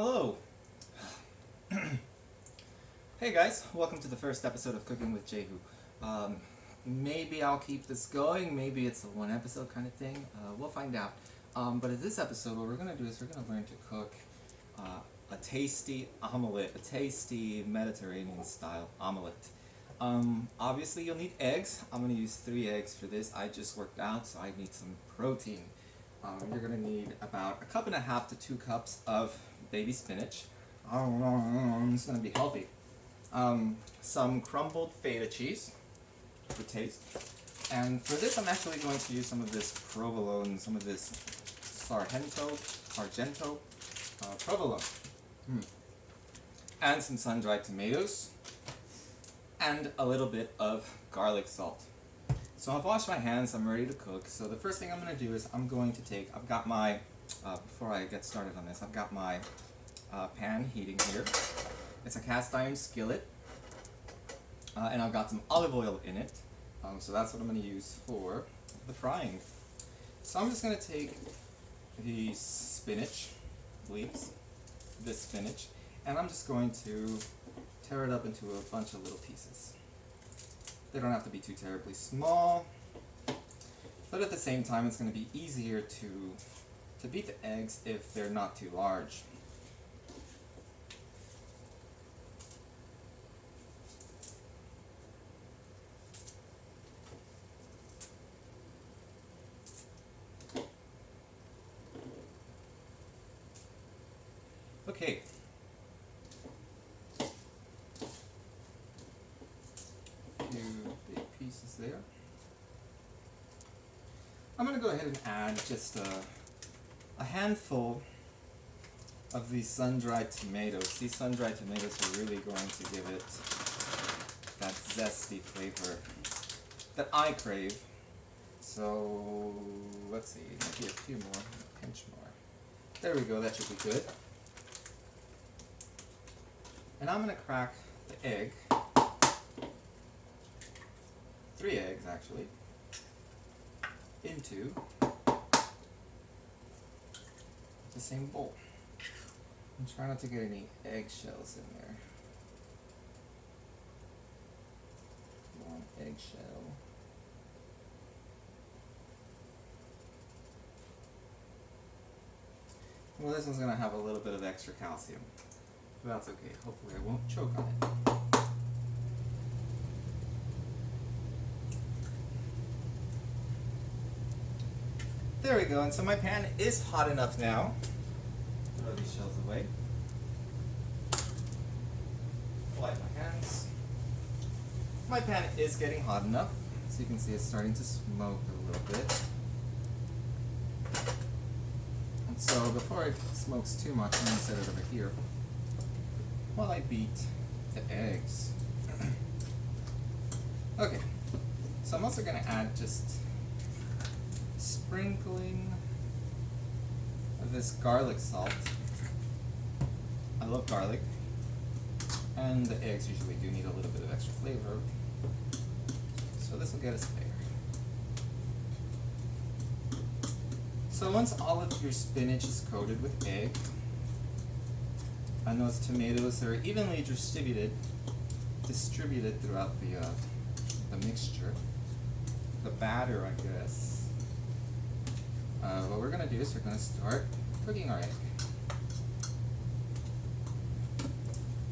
Hello! Hey guys, welcome to the first episode of Cooking with Jehu. Maybe I'll keep this going, maybe it's a one episode kind of thing, we'll find out. But in this episode, what we're going to do is we're going to learn to cook a tasty omelette, a tasty Mediterranean style omelette. Obviously you'll need eggs. I'm going to use 3 eggs for this. I just worked out, so I need some protein. You're going to need about 1.5 cups to 2 cups of baby spinach. It's going to be healthy. Some crumbled feta cheese for taste. And for this I'm actually going to use some of this provolone, some of this Argento provolone. And some sun-dried tomatoes. And a little bit of garlic salt. So I've washed my hands, I'm ready to cook. So the first thing I'm going to do is I've got my, before I get started on this, I've got my pan heating here. It's a cast iron skillet. And I've got some olive oil in it. So that's what I'm going to use for the frying. So I'm just going to take the spinach leaves, this spinach, and I'm just going to tear it up into a bunch of little pieces. They don't have to be too terribly small, but at the same time it's going to be easier to beat the eggs if they're not too large. Okay. Few big pieces there. I'm going to go ahead and add just a handful of these sun-dried tomatoes. These sun-dried tomatoes are really going to give it that zesty flavor that I crave. So let's see, maybe a few more, a pinch more. There we go, that should be good. And I'm going to crack the egg, 3 eggs actually, into the same bowl. And try not to get any eggshells in there. 1 eggshell. Well, this one's going to have a little bit of extra calcium. But that's okay. Hopefully I won't choke on it. There we go. And so my pan is hot enough now. Throw these shells away. Wipe my hands. My pan is getting hot enough. So you can see it's starting to smoke a little bit. And so before it smokes too much, I'm going to set it over here while I beat the eggs. Okay, so I'm also going to add just sprinkling of this garlic salt. I love garlic, and the eggs usually do need a little bit of extra flavor, so this will get us there. So once all of your spinach is coated with egg, and those tomatoes are evenly distributed throughout the mixture, the batter, I guess. What we're going to do is we're going to start cooking our egg.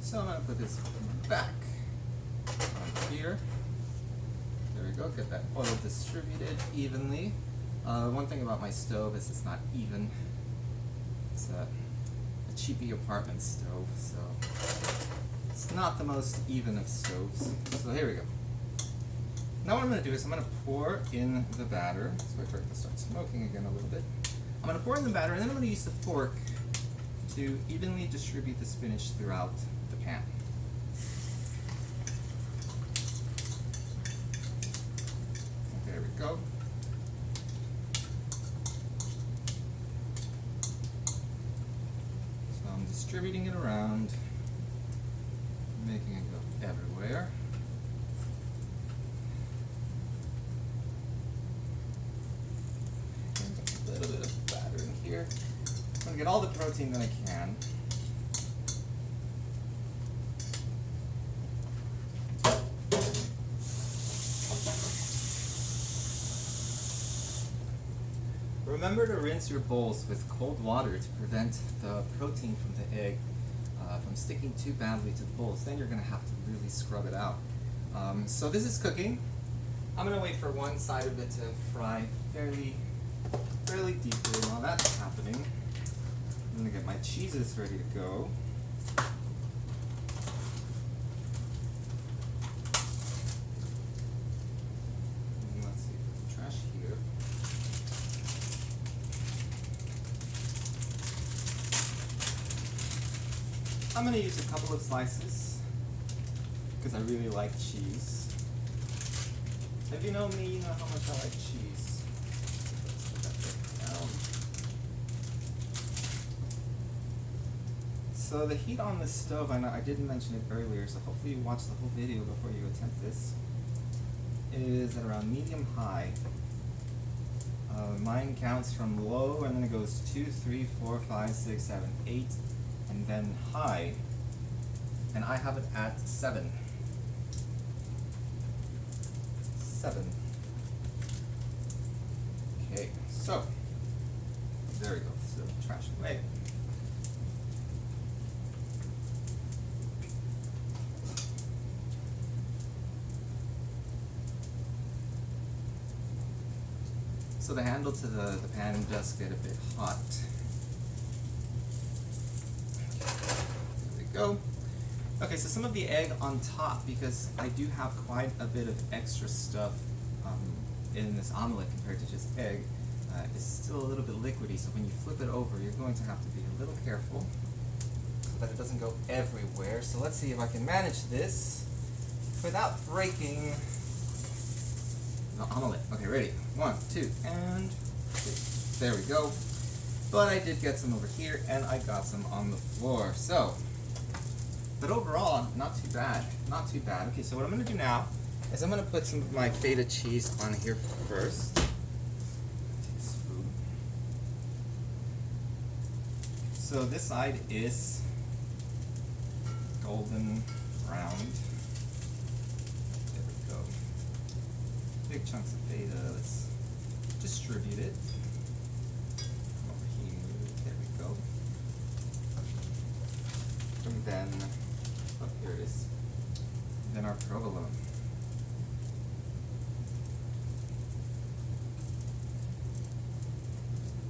So I'm going to put this back on here. There we go, get that oil distributed evenly. One thing about my stove is it's not even. It's a cheapy apartment stove, so it's not the most even of stoves. So here we go. Now what I'm going to do is I'm going to pour in the batter. So wait for it to start smoking again a little bit. I'm going to pour in the batter, and then I'm going to use the fork to evenly distribute the spinach throughout the pan. There we go. Distributing it around, making it go everywhere. And a little bit of batter in here. I'm going to get all the protein that I can. Remember to rinse your bowls with cold water to prevent the protein from the egg from sticking too badly to the bowls. Then you're going to have to really scrub it out. So this is cooking. I'm going to wait for one side of it to fry fairly deeply. While that's happening, I'm going to get my cheeses ready to go. Let's see, put the trash here. I'm going to use a couple of slices because I really like cheese. If you know me, you know how much I like cheese. Let's put that down. So the heat on the stove, I didn't mention it earlier, so hopefully you watch the whole video before you attempt this, is at around medium-high. Mine counts from low, and then it goes 2, 3, 4, 5, 6, 7, 8, and then high. And I have it at 7. 7. Okay, so there we go. So trash away. So the handle to the pan does get a bit hot. There we go. Okay, so some of the egg on top, because I do have quite a bit of extra stuff in this omelet compared to just egg, is still a little bit liquidy, so when you flip it over, you're going to have to be a little careful so that it doesn't go everywhere. So let's see if I can manage this without breaking the omelet. Okay, ready? 1, 2, and 3. There we go. But I did get some over here, and I got some on the floor. So, but overall, not too bad. Not too bad. Okay, so what I'm going to do now is I'm going to put some of my feta cheese on here first. Take a spoon. So this side is golden browned. There we go. Big chunks of feta. Let's distribute it. Come over here. There we go. And then, oh, here it is. Then our provolone.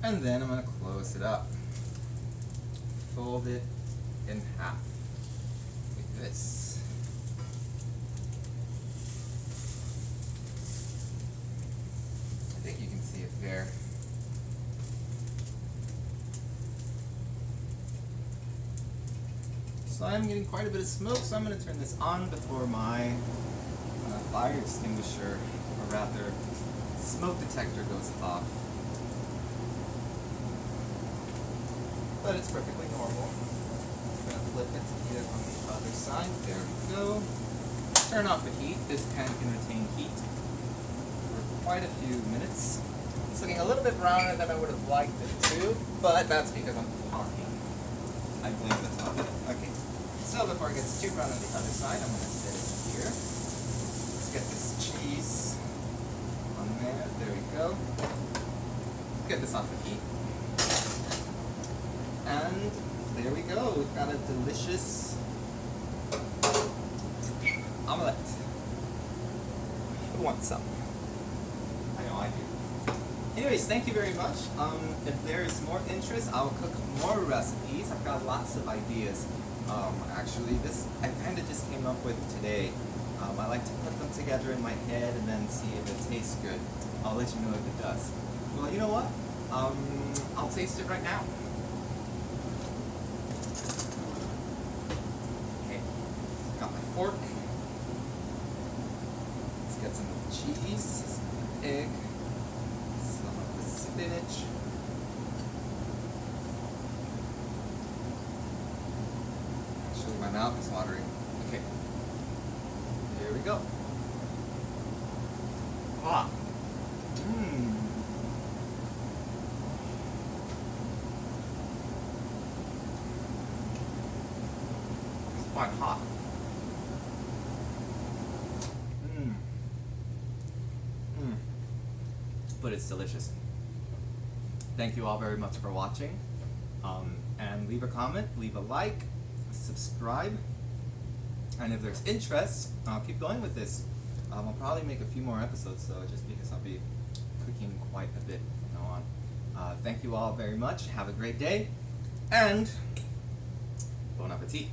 And then I'm going to close it up. Fold it in half. Like this. I think you can see it there. So I'm getting quite a bit of smoke, so I'm going to turn this on before my fire extinguisher, or rather, smoke detector goes off. But it's perfectly normal. I'm going to flip it to heat it on the other side. There we go. Turn off the heat. This pan can retain heat for quite a few minutes. It's looking a little bit browner than I would have liked it to, but that's because I'm talking. I blame the talking. Okay. So before it gets too brown on the other side, I'm going to set it here. Let's get this cheese on there. There we go. Get this off the heat. And there we go. We've got a delicious omelette. Who wants some? I know I do. Anyways, thank you very much. If there is more interest, I'll cook more recipes. I've got lots of ideas. Actually, this I kind of just came up with today. I like to put them together in my head and then see if it tastes good. I'll let you know if it does. Well, you know what? I'll taste it right now. Okay, got my fork. Let's get some of the cheese, some of the egg, some of the spinach. Actually, my mouth is watering. Okay, here we go. Ah. Mmm. It's quite hot. Mmm. but it's delicious. Thank you all very much for watching, and leave a comment, leave a like, subscribe, and if there's interest, I'll keep going with this. I'll probably make a few more episodes though, just because I'll be cooking quite a bit from now on. Thank you all very much, have a great day, and bon appetit!